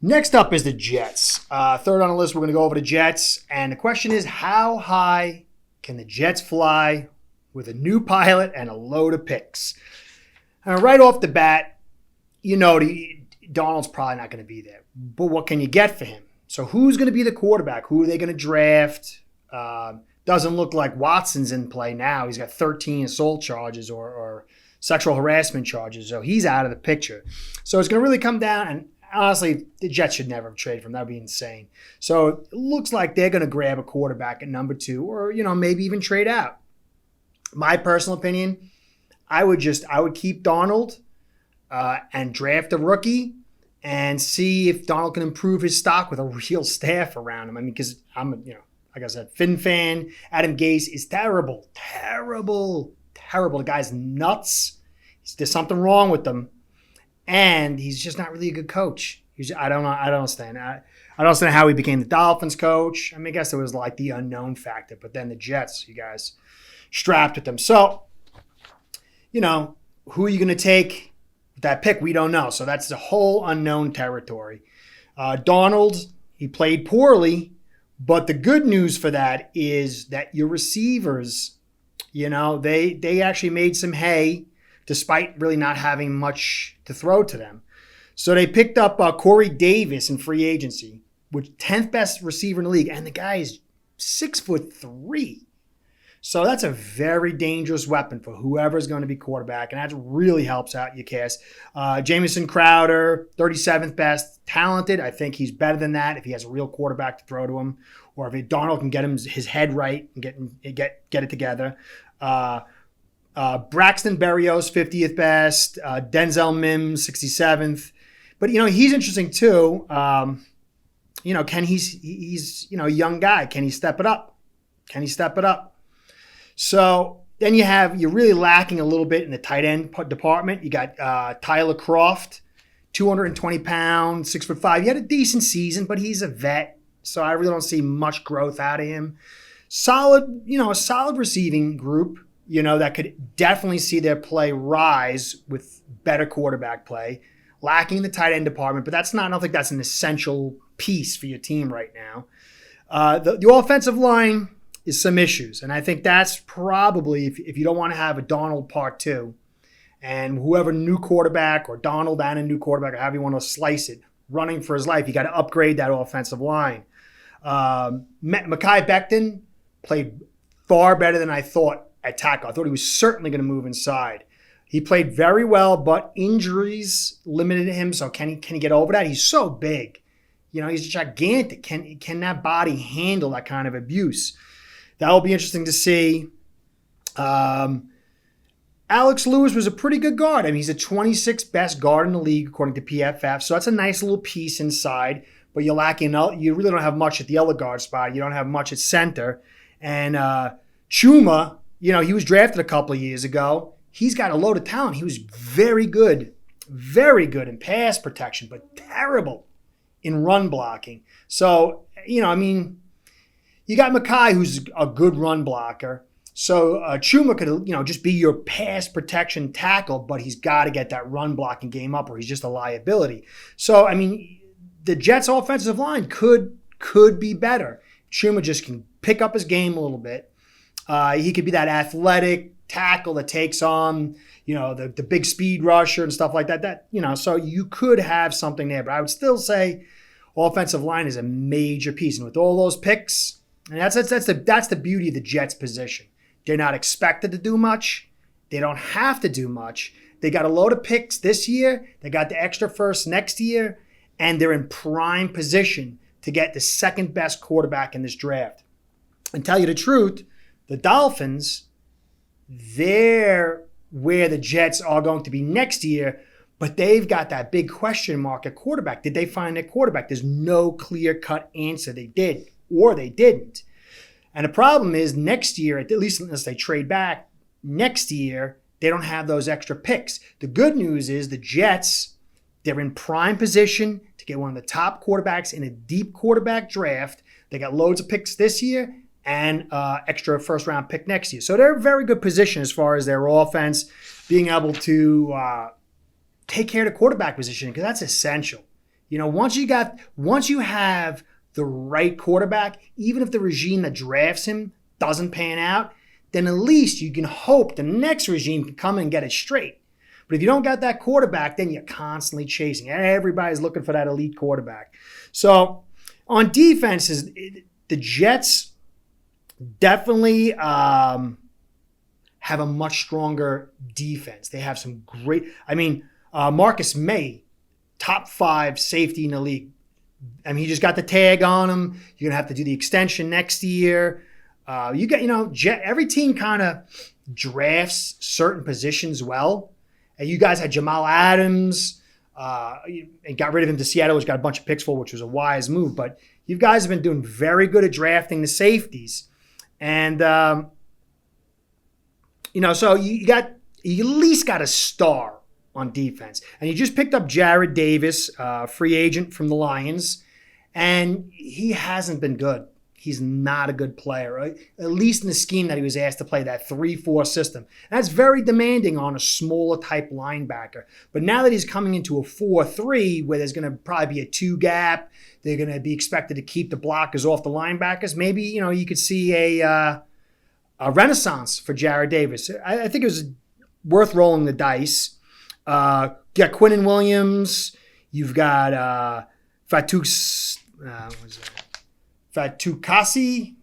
Next up is the Jets. Third on the list, we're going to go over the Jets. And the question is, how high can the Jets fly with a new pilot and a load of picks? Right off the bat, Donald's probably not going to be there. But what can you get for him? So who's going to be the quarterback? Who are they going to draft? Doesn't look like Watson's in play now. He's got 13 assault charges or sexual harassment charges. So he's out of the picture. So it's going to really come down, and honestly, the Jets should never have traded for him. That would be insane. So it looks like they're going to grab a quarterback at number 2 or, maybe even trade out. My personal opinion, I would keep Donald and draft a rookie and see if Donald can improve his stock with a real staff around him. I mean, because like I said, Fin fan, Adam Gase is terrible. The guy's nuts. There's something wrong with him. And he's just not really a good coach. I don't understand. I don't understand how he became the Dolphins coach. I mean, I guess it was like the unknown factor. But then the Jets, you guys, strapped with them. So, who are you going to take with that pick? We don't know. So that's the whole unknown territory. Donald, he played poorly. But the good news for that is that your receivers, they actually made some hay despite really not having much to throw to them. So they picked up Corey Davis in free agency, which 10th best receiver in the league, and the guy is 6'3". So that's a very dangerous weapon for whoever's going to be quarterback, and that really helps out your cast. Jamison Crowder, 37th best, talented. I think he's better than that if he has a real quarterback to throw to him, or if Donald can get him his head right and get it together. Braxton Berrios, 50th best. Denzel Mims, 67th. But, he's interesting too. He's a young guy. Can he step it up? So then you're really lacking a little bit in the tight end department. You got Tyler Kroft, 220 pounds, 6'5". He had a decent season, but he's a vet. So I really don't see much growth out of him. Solid, a solid receiving group. That could definitely see their play rise with better quarterback play. Lacking the tight end department, but I don't think that's an essential piece for your team right now. The offensive line is some issues, and I think that's probably, if you don't want to have a Donald part 2, and whoever new quarterback or Donald and a new quarterback, or however you want to slice it, running for his life, you got to upgrade that offensive line. Mekhi Becton played far better than I thought at tackle. I thought he was certainly going to move inside. He played very well, but injuries limited him. So can he get over that? He's so big. He's gigantic. Can that body handle that kind of abuse? That will be interesting to see. Alex Lewis was a pretty good guard. I mean, he's the 26th best guard in the league, according to PFF. So that's a nice little piece inside. But you're lacking. You really don't have much at the other guard spot. You don't have much at center. And Chuma, he was drafted a couple of years ago. He's got a load of talent. He was very good in pass protection, but terrible in run blocking. So, you got Mekhi, who's a good run blocker. So Chuma could, just be your pass protection tackle, but he's got to get that run blocking game up, or he's just a liability. So, the Jets' offensive line could be better. Chuma just can pick up his game a little bit. He could be that athletic tackle that takes on, the big speed rusher and stuff like that. So you could have something there. But I would still say offensive line is a major piece. And with all those picks, and that's the beauty of the Jets' position. They're not expected to do much. They don't have to do much. They got a load of picks this year. They got the extra first next year. And they're in prime position to get the second best quarterback in this draft. And tell you the truth, the Dolphins, they're where the Jets are going to be next year, but they've got that big question mark at quarterback. Did they find their quarterback? There's no clear-cut answer. They did or they didn't. And the problem is next year, at least unless they trade back, next year, they don't have those extra picks. The good news is the Jets, they're in prime position to get one of the top quarterbacks in a deep quarterback draft. They got loads of picks this year and extra first-round pick next year. So they're in a very good position as far as their offense being able to take care of the quarterback position, because that's essential. Once you have the right quarterback, even if the regime that drafts him doesn't pan out, then at least you can hope the next regime can come and get it straight. But if you don't got that quarterback, then you're constantly chasing. Everybody's looking for that elite quarterback. So on defenses, the Jets definitely have a much stronger defense. They have some great, Marcus May, top 5 safety in the league. He just got the tag on him. You're going to have to do the extension next year. Every team kind of drafts certain positions well. And you guys had Jamal Adams and got rid of him to Seattle, which got a bunch of picks for, which was a wise move. But you guys have been doing very good at drafting the safeties. And, so you at least got a star on defense. And you just picked up Jared Davis, free agent from the Lions, and he hasn't been good. He's not a good player, right? At least in the scheme that he was asked to play, that 3-4 system. That's very demanding on a smaller type linebacker. But now that he's coming into a 4-3, where there's going to probably be a 2 gap, they're going to be expected to keep the blockers off the linebackers. Maybe, you could see a renaissance for Jared Davis. I think it was worth rolling the dice. You got Quinnen Williams. You've got Fatukasi.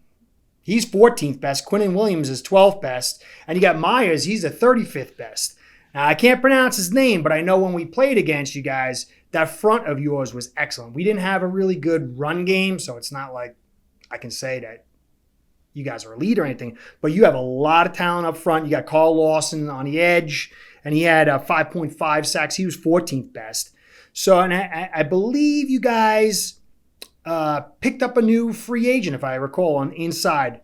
He's 14th best. Quinnen Williams is 12th best. And you got Myers. He's the 35th best. Now, I can't pronounce his name, but I know when we played against you guys, that front of yours was excellent. We didn't have a really good run game, so it's not like I can say that you guys are elite or anything, but you have a lot of talent up front. You got Carl Lawson on the edge, and he had 5.5 sacks. He was 14th best. So, and I believe you guys picked up a new free agent, if I recall, on inside.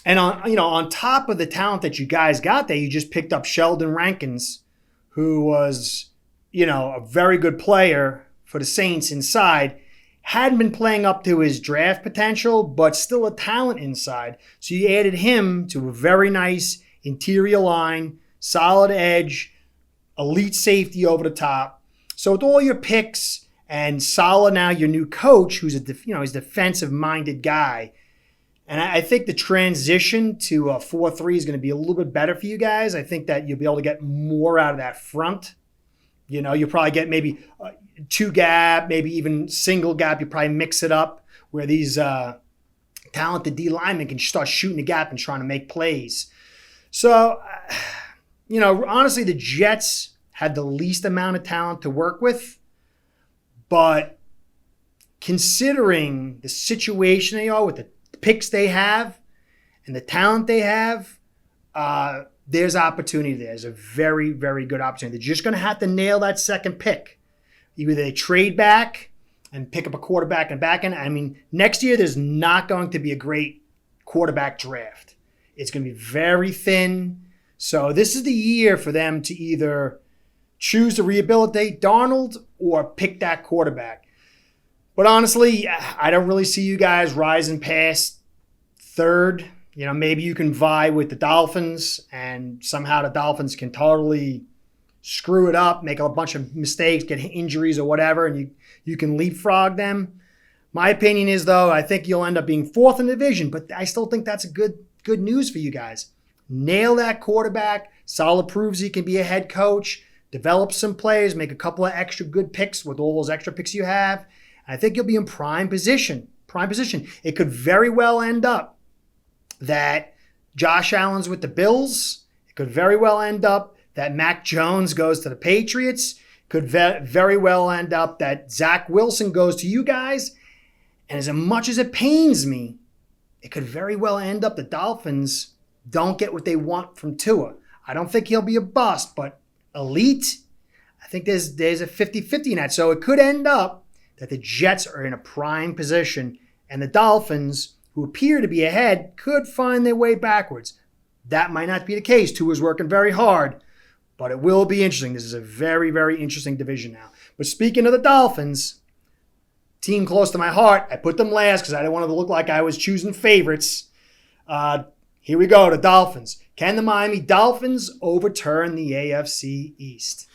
And on top of the talent that you guys got there, you just picked up Sheldon Rankins, who was, a very good player for the Saints inside. Hadn't been playing up to his draft potential, but still a talent inside. So you added him to a very nice interior line, solid edge, elite safety over the top. So with all your picks and Saleh now your new coach, who's he's a defensive-minded guy, and I think the transition to a 4-3 is going to be a little bit better for you guys. I think that you'll be able to get more out of that front. You'll probably get maybe 2 gap, maybe even single gap. You probably mix it up where these talented D linemen can start shooting the gap and trying to make plays. So, honestly, the Jets had the least amount of talent to work with. But considering the situation they are with the picks they have and the talent they have, there's opportunity there. There's a very, very good opportunity. They're just going to have to nail that second pick. Either they trade back and pick up a quarterback and back end. Next year there's not going to be a great quarterback draft. It's going to be very thin. So this is the year for them to either choose to rehabilitate Darnold or pick that quarterback. But honestly, I don't really see you guys rising past 3rd. Maybe you can vie with the Dolphins, and somehow the Dolphins can totally screw it up, make a bunch of mistakes, get injuries or whatever, and you can leapfrog them. My opinion is, though, I think you'll end up being 4th in the division, but I still think that's a good news for you guys. Nail that quarterback. Saleh proves he can be a head coach. Develop some players, make a couple of extra good picks with all those extra picks you have. And I think you'll be in prime position. It could very well end up that Josh Allen's with the Bills. It could very well end up that Mac Jones goes to the Patriots. Could very well end up that Zach Wilson goes to you guys. And as much as it pains me, it could very well end up the Dolphins don't get what they want from Tua. I don't think he'll be a bust, but elite, I think there's a 50-50 in that. So it could end up that the Jets are in a prime position and the Dolphins, who appear to be ahead, could find their way backwards. That might not be the case. Tua's working very hard, but it will be interesting. This is a very, very interesting division now. But speaking of the Dolphins, team close to my heart, I put them last because I didn't want it to look like I was choosing favorites. Here we go, the Dolphins. Can the Miami Dolphins overturn the AFC East?